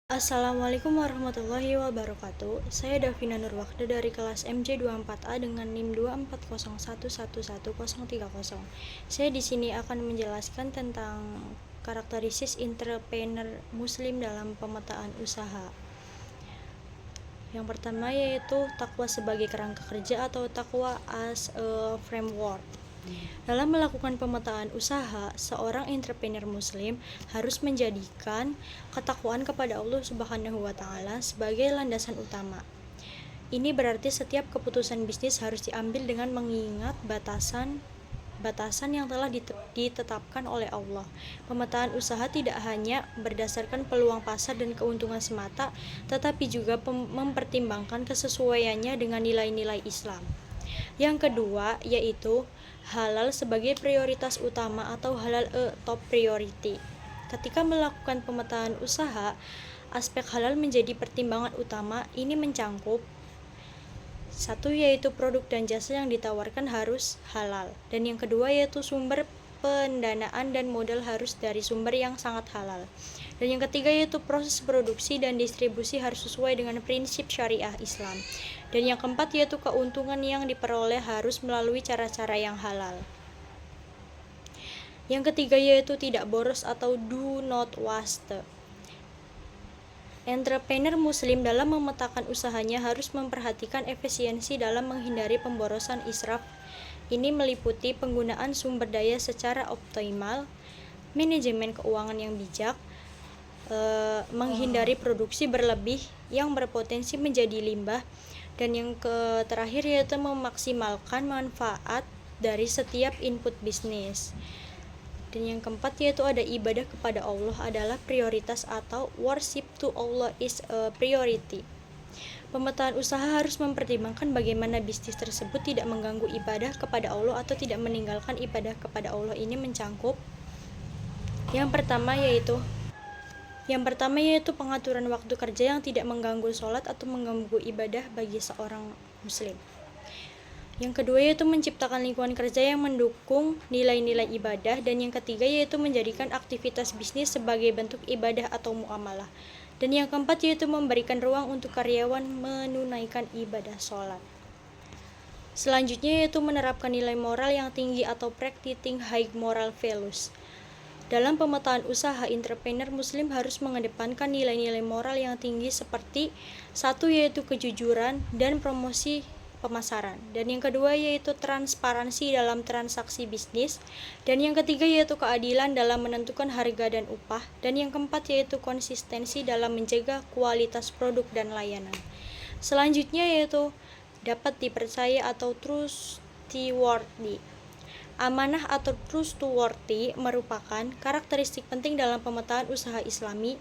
Assalamualaikum warahmatullahi wabarakatuh. Saya Davina Nurwakda dari kelas MJ24A dengan NIM 240111130. Saya di sini akan menjelaskan tentang karakteristik entrepreneur muslim dalam pemetaan usaha. Yang pertama yaitu takwa sebagai kerangka kerja atau takwa as a framework. Dalam melakukan pemetaan usaha, seorang entrepreneur muslim harus menjadikan ketakwaan kepada Allah Subhanahu wa taala sebagai landasan utama. Ini berarti setiap keputusan bisnis harus diambil dengan mengingat batasan yang telah ditetapkan oleh Allah. Pemetaan usaha tidak hanya berdasarkan peluang pasar dan keuntungan semata, tetapi juga mempertimbangkan kesesuaiannya dengan nilai-nilai Islam. Yang kedua yaitu halal sebagai prioritas utama atau halal top priority. Ketika melakukan pemetaan usaha, aspek halal menjadi pertimbangan utama. Ini mencangkup satu yaitu produk dan jasa yang ditawarkan harus halal, dan yang kedua yaitu sumber pendanaan dan modal harus dari sumber yang sangat halal, dan yang ketiga yaitu proses produksi dan distribusi harus sesuai dengan prinsip syariah Islam, dan yang keempat yaitu keuntungan yang diperoleh harus melalui cara-cara yang halal. Yang ketiga yaitu tidak boros atau do not waste. Entrepreneur muslim dalam memetakan usahanya harus memperhatikan efisiensi dalam menghindari pemborosan israf. Ini meliputi penggunaan sumber daya secara optimal, manajemen keuangan yang bijak, menghindari produksi berlebih yang berpotensi menjadi limbah, dan yang terakhir yaitu memaksimalkan manfaat dari setiap input bisnis. Dan yang keempat yaitu ada ibadah kepada Allah adalah prioritas atau worship to Allah is a priority. Pemetaan usaha harus mempertimbangkan bagaimana bisnis tersebut tidak mengganggu ibadah kepada Allah atau tidak meninggalkan ibadah kepada Allah. Ini mencangkup yang pertama yaitu pengaturan waktu kerja yang tidak mengganggu sholat atau mengganggu ibadah bagi seorang muslim. Yang kedua yaitu menciptakan lingkungan kerja yang mendukung nilai-nilai ibadah, dan yang ketiga yaitu menjadikan aktivitas bisnis sebagai bentuk ibadah atau muamalah, dan yang keempat yaitu memberikan ruang untuk karyawan menunaikan ibadah sholat. Selanjutnya yaitu menerapkan nilai moral yang tinggi atau practicing high moral values. Dalam pemetaan usaha, entrepreneur muslim harus mengedepankan nilai-nilai moral yang tinggi seperti satu yaitu kejujuran dan promosi pemasaran, dan yang kedua yaitu transparansi dalam transaksi bisnis, dan yang ketiga yaitu keadilan dalam menentukan harga dan upah, dan yang keempat yaitu konsistensi dalam menjaga kualitas produk dan layanan. Selanjutnya yaitu dapat dipercaya atau trustworthy. Amanah atau trustworthy merupakan karakteristik penting dalam pemetaan usaha Islami,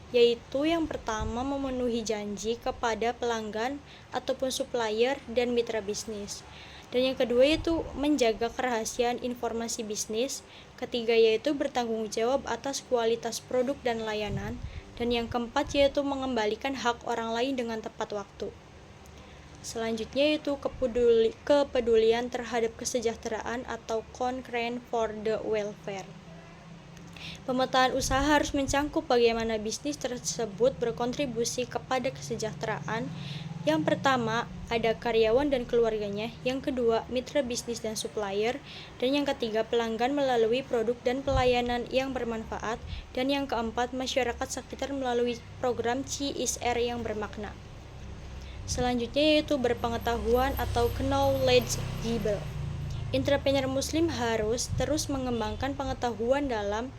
yaitu yang pertama memenuhi janji kepada pelanggan ataupun supplier dan mitra bisnis, dan yang kedua yaitu menjaga kerahasiaan informasi bisnis, ketiga yaitu bertanggung jawab atas kualitas produk dan layanan, dan yang keempat yaitu mengembalikan hak orang lain dengan tepat waktu. Selanjutnya yaitu kepedulian terhadap kesejahteraan atau concern for the welfare. Pemetaan usaha harus mencangkup bagaimana bisnis tersebut berkontribusi kepada kesejahteraan. Yang pertama, ada karyawan dan keluarganya. Yang kedua, mitra bisnis dan supplier. Dan yang ketiga, pelanggan melalui produk dan pelayanan yang bermanfaat. Dan yang keempat, masyarakat sekitar melalui program CSR yang bermakna. Selanjutnya yaitu berpengetahuan atau knowledgeable. Entrepreneur muslim harus terus mengembangkan pengetahuan dalam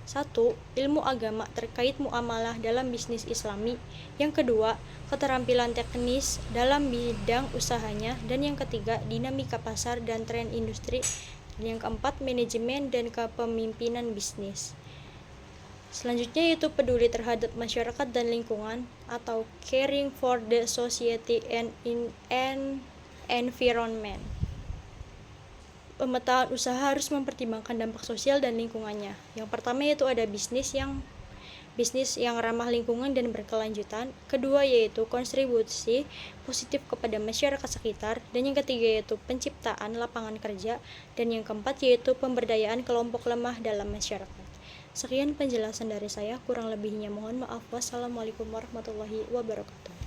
satu, ilmu agama terkait muamalah dalam bisnis Islami. Yang kedua, keterampilan teknis dalam bidang usahanya. Dan yang ketiga, dinamika pasar dan tren industri. Dan yang keempat, manajemen dan kepemimpinan bisnis. Selanjutnya yaitu peduli terhadap masyarakat dan lingkungan atau caring for the society and environment. Pemetaan usaha harus mempertimbangkan dampak sosial dan lingkungannya. Yang pertama yaitu ada bisnis yang ramah lingkungan dan berkelanjutan. Kedua yaitu kontribusi positif kepada masyarakat sekitar. Dan yang ketiga yaitu penciptaan lapangan kerja. Dan yang keempat yaitu pemberdayaan kelompok lemah dalam masyarakat. Sekian penjelasan dari saya, kurang lebihnya mohon maaf. Wassalamualaikum warahmatullahi wabarakatuh.